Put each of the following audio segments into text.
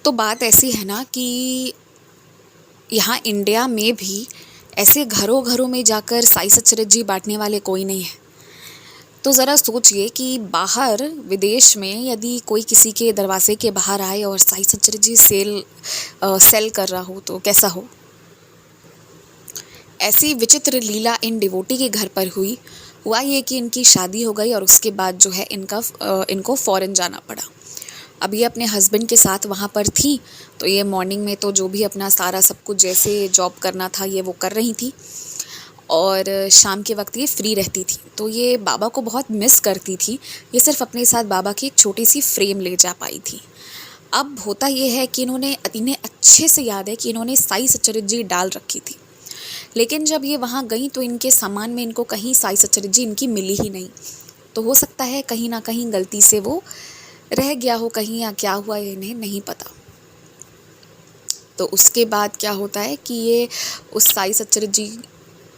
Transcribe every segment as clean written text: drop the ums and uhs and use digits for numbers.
तो बात ऐसी है ना कि यहाँ इंडिया में भी ऐसे घरों घरों में जाकर साई सच्चरित्र जी बांटने वाले कोई नहीं है। तो ज़रा सोचिए कि बाहर विदेश में यदि कोई किसी के दरवाजे के बाहर आए और साई सच्चरित्र जी सेल कर रहा हो तो कैसा हो। ऐसी विचित्र लीला इन डिवोटी के घर पर हुआ ये कि इनकी शादी हो गई और उसके बाद जो है इनको फॉरेन जाना पड़ा। अब ये अपने हस्बैंड के साथ वहाँ पर थी, तो ये मॉर्निंग में तो जो भी अपना सारा सब कुछ जैसे जॉब करना था ये वो कर रही थी और शाम के वक्त ये फ्री रहती थी। तो ये बाबा को बहुत मिस करती थी। ये सिर्फ अपने साथ बाबा की एक छोटी सी फ्रेम ले जा पाई थी। अब होता ये है कि इन्हें अच्छे से याद है कि इन्होंने साई सच्चरित्र जी डाल रखी थी, लेकिन जब ये वहाँ गई तो इनके सामान में इनको कहीं साई सच्चरित्र जी इनकी मिली ही नहीं। तो हो सकता है कहीं ना कहीं गलती से वो रह गया हो कहीं, या क्या हुआ इन्हें नहीं पता। तो उसके बाद क्या होता है कि ये उस साई सच्चरित्र जी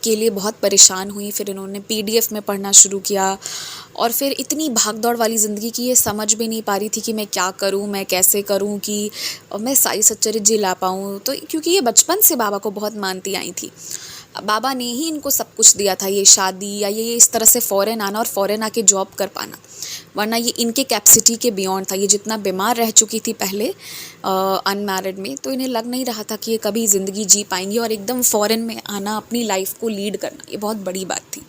के लिए बहुत परेशान हुई। फिर इन्होंने पीडीएफ में पढ़ना शुरू किया और फिर इतनी भाग दौड़ वाली ज़िंदगी की ये समझ भी नहीं पा रही थी कि मैं क्या करूं, मैं कैसे करूं कि मैं साई सच्चरित्र जी ला पाऊं। तो क्योंकि ये बचपन से बाबा को बहुत मानती आई थी, बाबा ने ही इनको सब कुछ दिया था, ये शादी या ये इस तरह से फ़ॉरेन आना और फ़ॉरेन आके जॉब कर पाना, वरना ये इनके कैपेसिटी के बियॉन्ड था। ये जितना बीमार रह चुकी थी पहले अनमैरिड में, तो इन्हें लग नहीं रहा था कि ये कभी ज़िंदगी जी पाएंगी और एकदम फ़ॉरेन में आना, अपनी लाइफ को लीड करना, ये बहुत बड़ी बात थी।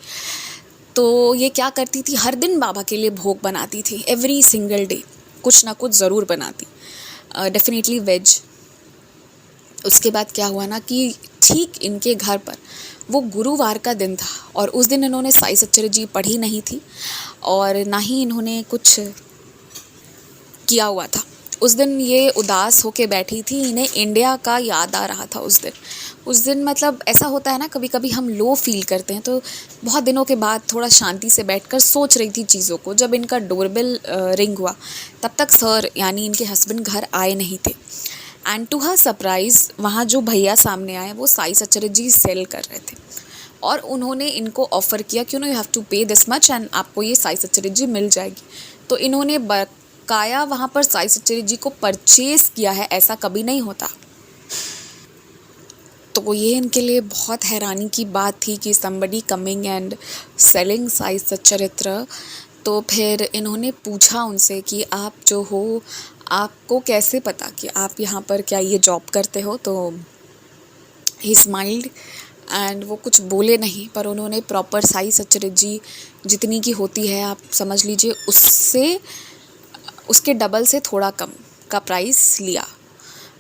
तो ये क्या करती थी, हर दिन बाबा के लिए भोग बनाती थी। एवरी सिंगल डे कुछ ना कुछ ज़रूर बनाती, डेफिनेटली वेज। उसके बाद क्या हुआ ना कि ठीक इनके घर पर वो गुरुवार का दिन था और उस दिन इन्होंने साई सच्चरित्र जी पढ़ी नहीं थी और ना ही इन्होंने कुछ किया हुआ था। उस दिन ये उदास होके बैठी थी, इन्हें इंडिया का याद आ रहा था उस दिन मतलब ऐसा होता है ना, कभी कभी हम लो फील करते हैं। तो बहुत दिनों के बाद थोड़ा शांति से बैठकर सोच रही थी चीज़ों को। जब इनका डोरबेल रिंग हुआ तब तक सर यानी इनके हस्बैंड घर आए नहीं थे। एंड टू हर सरप्राइज़ वहाँ जो भैया सामने आए वो साई सच्चरित्र जी सेल कर रहे थे और उन्होंने इनको ऑफ़र किया कि यू हैव टू पे दिस मच एंड आपको ये साई सच्चरित्र जी मिल जाएगी। तो इन्होंने बकाया वहाँ पर साई सच्चरित्र जी को परचेज़ किया है, ऐसा कभी नहीं होता। तो ये इनके लिए बहुत हैरानी की बात थी कि somebody coming and selling Sai सच्चरित्र। तो फिर इन्होंने पूछा उनसे कि आप जो हो, आपको कैसे पता कि आप यहाँ पर क्या ये जॉब करते हो। तो ही स्माइल्ड एंड वो कुछ बोले नहीं, पर उन्होंने प्रॉपर साई सच्चरित्र जी जितनी की होती है आप समझ लीजिए उसके डबल से थोड़ा कम का प्राइस लिया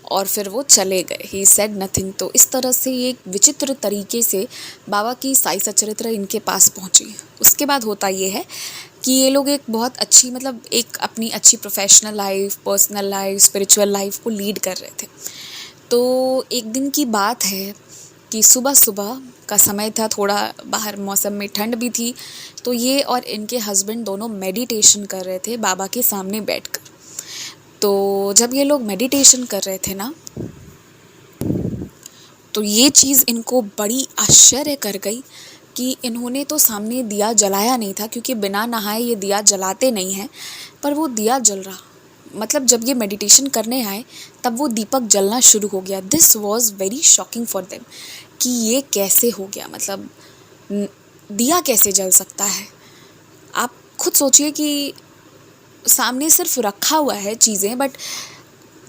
और फिर वो चले गए। He said nothing. तो इस तरह से ये एक विचित्र तरीके से बाबा की साई सच्चरित्र इनके पास पहुंची। उसके बाद होता ये है कि ये लोग एक बहुत अच्छी मतलब एक अपनी अच्छी professional life, personal life, spiritual life को लीड कर रहे थे। तो एक दिन की बात है कि सुबह सुबह का समय था, थोड़ा बाहर मौसम में ठंड भी थी। तो ये और इनके हस्बैंड दोनों मेडिटेशन कर रहे थे बाबा के सामने बैठकर। तो जब ये लोग मेडिटेशन कर रहे थे ना, तो ये चीज़ इनको बड़ी आश्चर्य कर गई कि इन्होंने तो सामने दिया जलाया नहीं था, क्योंकि बिना नहाए ये दिया जलाते नहीं हैं, पर वो दिया जल रहा। मतलब जब ये मेडिटेशन करने आए तब वो दीपक जलना शुरू हो गया। This was very shocking for them कि ये कैसे हो गया, मतलब दिया कैसे जल सकता है। आप खुद सोचिए कि सामने सिर्फ रखा हुआ है चीज़ें, बट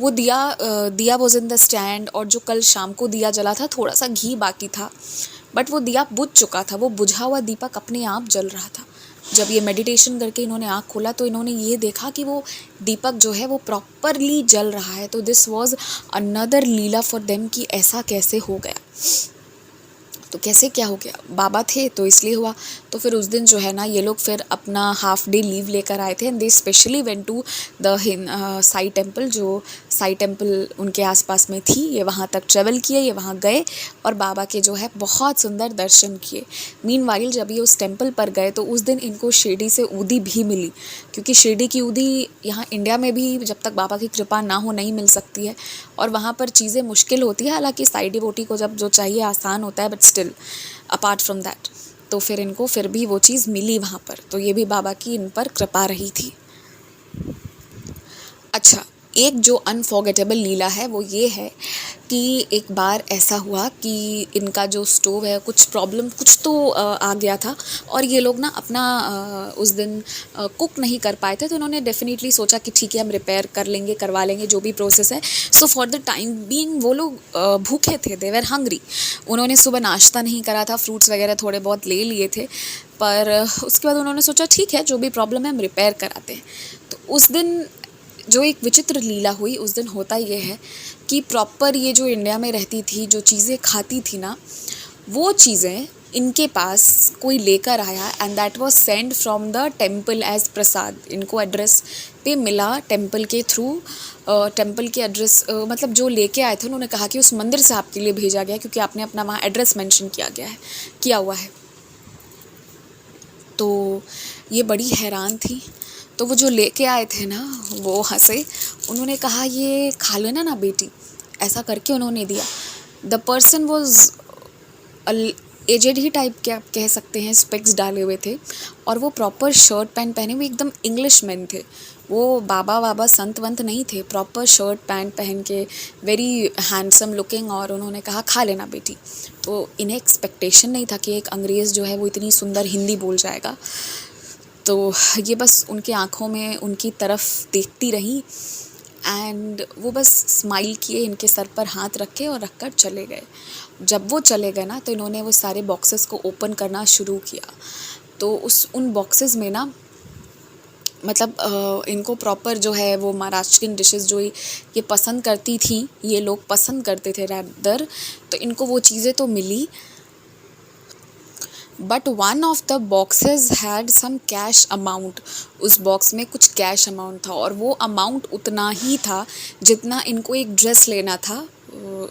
वो दिया वॉज इन द स्टैंड, और जो कल शाम को दिया जला था थोड़ा सा घी बाकी था, बट वो दिया बुझ चुका था। वो बुझा हुआ दीपक अपने आप जल रहा था। जब ये मेडिटेशन करके इन्होंने आँख खोला तो इन्होंने ये देखा कि वो दीपक जो है वो प्रॉपरली जल रहा है। तो this was another Leela for them कि ऐसा कैसे हो गया। तो कैसे क्या हो गया, बाबा थे तो इसलिए हुआ। तो फिर उस दिन जो है ना ये लोग फिर अपना हाफ डे लीव लेकर आए थे and they specially went to the Sai temple. जो साई टेम्पल उनके आसपास में थी, ये वहाँ तक ट्रेवल किए, ये वहाँ गए और बाबा के जो है बहुत सुंदर दर्शन किए। मीनवाइल जब ये उस टेम्पल पर गए तो उस दिन इनको शिरडी से ऊदी भी मिली, क्योंकि शिरडी की ऊदी यहाँ इंडिया में भी जब तक बाबा की कृपा ना हो नहीं मिल सकती है और वहाँ पर चीज़ें मुश्किल होती है। हालांकि साई डिवोटी को जब जो चाहिए आसान होता है, but still apart from that तो फिर इनको फिर भी वो चीज़ मिली वहाँ पर। तो ये भी बाबा की इन पर कृपा रही थी। अच्छा, एक जो अनफॉरगेटेबल लीला है वो ये है कि एक बार ऐसा हुआ कि इनका जो स्टोव है कुछ प्रॉब्लम कुछ तो आ गया था और ये लोग ना अपना उस दिन कुक नहीं कर पाए थे, तो उन्होंने डेफिनेटली सोचा कि ठीक है हम रिपेयर कर लेंगे, करवा लेंगे जो भी प्रोसेस है। So for the time being वो लोग भूखे थे, दे वर हंग्री। उन्होंने सुबह नाश्ता नहीं करा था, फ्रूट्स वगैरह थोड़े बहुत ले लिए थे, पर उसके बाद उन्होंने सोचा ठीक है जो भी प्रॉब्लम है हम रिपेयर कराते हैं। तो उस दिन जो एक विचित्र लीला हुई, उस दिन होता ये है कि प्रॉपर ये जो इंडिया में रहती थी, जो चीज़ें खाती थी ना, वो चीज़ें इनके पास कोई लेकर आया and that was sent from the temple as prasad. इनको एड्रेस पे मिला टेम्पल के थ्रू, टेम्पल के एड्रेस मतलब जो लेके आए थे उन्होंने कहा कि उस मंदिर से आपके लिए भेजा गया क्योंकि आपने अपना वहाँ एड्रेस मेंशन किया हुआ है। तो ये बड़ी हैरान थी। तो वो जो लेके आए थे ना वो हंसे, उन्होंने कहा ये खा लेना ना बेटी, ऐसा करके उन्होंने दिया। द पर्सन वॉज एजेड ही टाइप के आप कह सकते हैं, स्पेक्स डाले हुए थे और वो प्रॉपर शर्ट पैंट पहने हुए एकदम इंग्लिश मैन थे। वो बाबा वाबा संत वंत नहीं थे, प्रॉपर शर्ट पैंट पहन के वेरी हैंडसम लुकिंग, और उन्होंने कहा खा लेना बेटी। तो इन्हें एक्सपेक्टेशन नहीं था कि एक अंग्रेज़ जो है वो इतनी सुंदर हिंदी बोल जाएगा। तो ये बस उनके आँखों में उनकी तरफ देखती रही एंड वो बस स्माइल किए, इनके सर पर हाथ रखे और रख कर चले गए। जब वो चले गए ना तो इन्होंने वो सारे बॉक्सेस को ओपन करना शुरू किया। तो उन बॉक्सेस में ना मतलब इनको प्रॉपर जो है वो महाराष्ट्रियन डिशेस जो ये पसंद करती थी, ये लोग पसंद करते थे रैदर, तो इनको वो चीज़ें तो मिली, but one of the boxes had some cash amount. उस बॉक्स में कुछ कैश अमाउंट था और वो अमाउंट उतना ही था जितना इनको एक ड्रेस लेना था।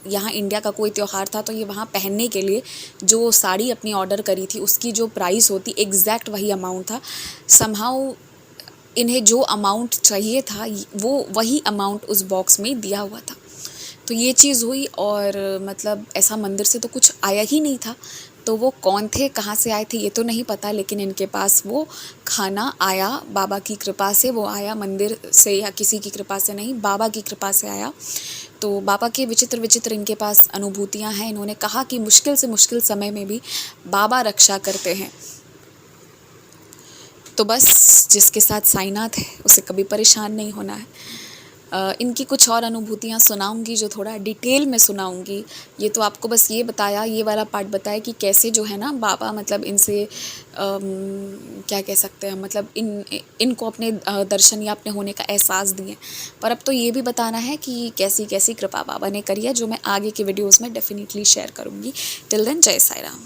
यहाँ इंडिया का कोई त्यौहार था तो ये वहाँ पहनने के लिए जो साड़ी अपनी ऑर्डर करी थी उसकी जो प्राइस होती एग्जैक्ट वही अमाउंट था। समहाउ इन्हें जो अमाउंट चाहिए था वो वही अमाउंट उस बॉक्स में दिया हुआ था। तो ये चीज़ हुई और मतलब ऐसा मंदिर से तो कुछ आया ही नहीं था। तो वो कौन थे, कहाँ से आए थे ये तो नहीं पता, लेकिन इनके पास वो खाना आया, बाबा की कृपा से वो आया, मंदिर से या किसी की कृपा से नहीं, बाबा की कृपा से आया। तो बाबा के विचित्र विचित्र इनके पास अनुभूतियाँ हैं। इन्होंने कहा कि मुश्किल से मुश्किल समय में भी बाबा रक्षा करते हैं। तो बस जिसके साथ साईनाथ है उसे कभी परेशान नहीं होना है। इनकी कुछ और अनुभूतियाँ सुनाऊंगी जो थोड़ा डिटेल में सुनाऊंगी। ये तो आपको बस ये बताया, ये वाला पार्ट बताया कि कैसे जो है ना बाबा मतलब इनसे क्या कह सकते हैं, मतलब इनको अपने दर्शन या अपने होने का एहसास दिए। पर अब तो ये भी बताना है कि कैसी कैसी कृपा बाबा ने करी है, जो मैं आगे के वीडियोज़ में डेफिनेटली शेयर करूँगी। टिल देन जय साई राम।